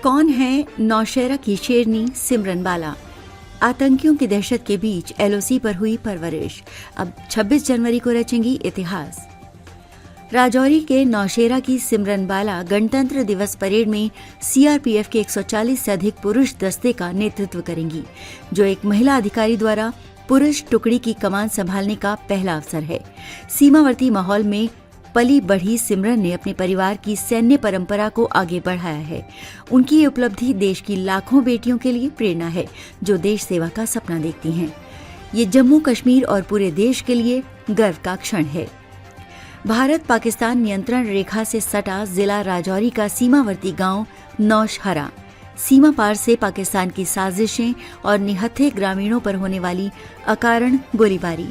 कौन है नौशेरा की शेरनी सिमरन बाला? आतंकियों की दहशत के बीच एलओसी पर हुई परवरिश, अब 26 जनवरी को रचेंगी इतिहास। राजौरी के नौशेरा की सिमरन बाला गणतंत्र दिवस परेड में सीआरपीएफ के 140 से अधिक पुरुष दस्ते का नेतृत्व करेंगी, जो एक महिला अधिकारी द्वारा पुरुष टुकड़ी की कमान संभालने का पहला अवसर है। सीमावर्ती माहौल में पली बढ़ी सिमरन ने अपने परिवार की सैन्य परंपरा को आगे बढ़ाया है। उनकी ये उपलब्धि देश की लाखों बेटियों के लिए प्रेरणा है, जो देश सेवा का सपना देखती हैं। ये जम्मू कश्मीर और पूरे देश के लिए गर्व का क्षण है। भारत पाकिस्तान नियंत्रण रेखा से सटा जिला राजौरी का सीमावर्ती गांव नौशहरा, सीमा पार से पाकिस्तान की साजिशें और निहत्थे ग्रामीणों पर होने वाली अकारण गोलीबारी,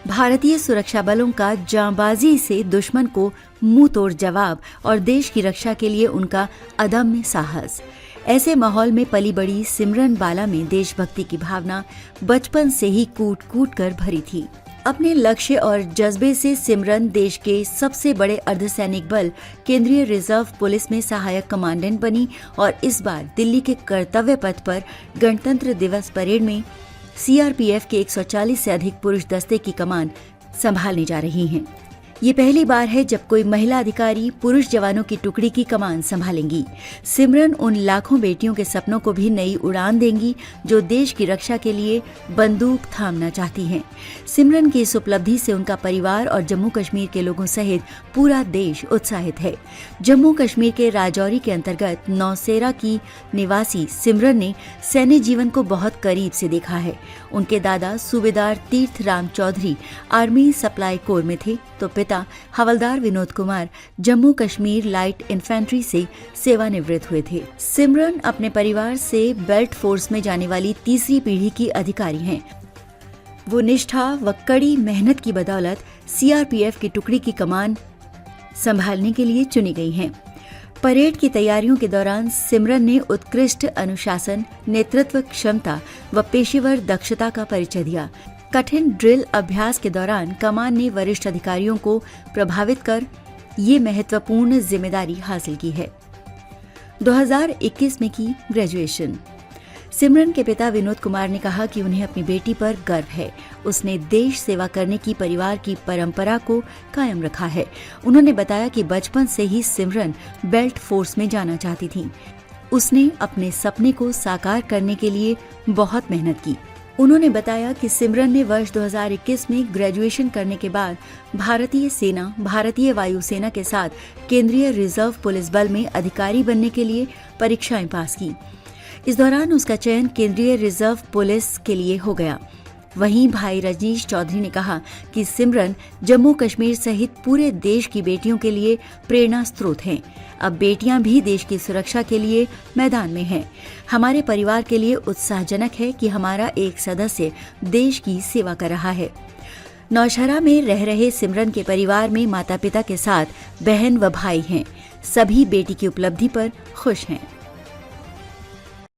भारतीय सुरक्षा बलों का जांबाजी से दुश्मन को मुंह तोड़ जवाब और देश की रक्षा के लिए उनका अदम्य साहस। ऐसे माहौल में पली बड़ी सिमरन बाला में देशभक्ति की भावना बचपन से ही कूट कूट कर भरी थी। अपने लक्ष्य और जज्बे से सिमरन देश के सबसे बड़े अर्धसैनिक बल केंद्रीय रिजर्व पुलिस में सहायक कमांडेंट बनी और इस बार दिल्ली के कर्तव्य पथ पर गणतंत्र दिवस परेड में सीआरपीएफ के 140 से अधिक पुरुष दस्ते की कमान संभालने जा रही हैं। ये पहली बार है जब कोई महिला अधिकारी पुरुष जवानों की टुकड़ी की कमान संभालेंगी। सिमरन उन लाखों बेटियों के सपनों को भी नई उड़ान देंगी जो देश की रक्षा के लिए बंदूक थामना चाहती हैं। सिमरन की इस उपलब्धि से उनका परिवार और जम्मू कश्मीर के लोगों सहित पूरा देश उत्साहित है। जम्मू कश्मीर के राजौरी के अंतर्गत नौशेरा की निवासी सिमरन ने सैन्य जीवन को बहुत करीब से देखा है। उनके दादा सूबेदार Tirth Ram Chaudhary Army Supply Corps में थे, तो पिता हवलदार विनोद कुमार जम्मू कश्मीर लाइट इन्फेंट्री से सेवानिवृत्त हुए थे। सिमरन अपने परिवार से बेल्ट फोर्स में जाने वाली तीसरी पीढ़ी की अधिकारी हैं। वो निष्ठा व कड़ी मेहनत की बदौलत सीआरपीएफ की टुकड़ी की कमान संभालने के लिए चुनी गई हैं। परेड की तैयारियों के दौरान सिमरन ने उत्कृष्ट अनुशासन, नेतृत्व क्षमता व पेशेवर दक्षता का परिचय दिया। कठिन ड्रिल अभ्यास के दौरान कमान ने वरिष्ठ अधिकारियों को प्रभावित कर ये महत्वपूर्ण जिम्मेदारी हासिल की है। 2021 में की ग्रेजुएशन। सिमरन के पिता विनोद कुमार ने कहा कि उन्हें अपनी बेटी पर गर्व है। उसने देश सेवा करने की परिवार की परंपरा को कायम रखा है। उन्होंने बताया कि बचपन से ही सिमरन बेल्ट फोर्स में जाना चाहती थी। उसने अपने सपने को साकार करने के लिए बहुत मेहनत की। उन्होंने बताया कि सिमरन ने वर्ष 2021 में ग्रेजुएशन करने के बाद भारतीय सेना, भारतीय वायुसेना के साथ केंद्रीय रिजर्व पुलिस बल में अधिकारी बनने के लिए परीक्षाएं पास की। इस दौरान उसका चयन केंद्रीय रिजर्व पुलिस के लिए हो गया। वहीं भाई रजनीश चौधरी ने कहा कि सिमरन जम्मू कश्मीर सहित पूरे देश की बेटियों के लिए प्रेरणा स्रोत हैं। अब बेटियां भी देश की सुरक्षा के लिए मैदान में हैं। हमारे परिवार के लिए उत्साहजनक है कि हमारा एक सदस्य देश की सेवा कर रहा है। नौशहरा में रह रहे सिमरन के परिवार में माता पिता के साथ बहन व भाई हैं। सभी बेटी की उपलब्धि पर खुश हैं।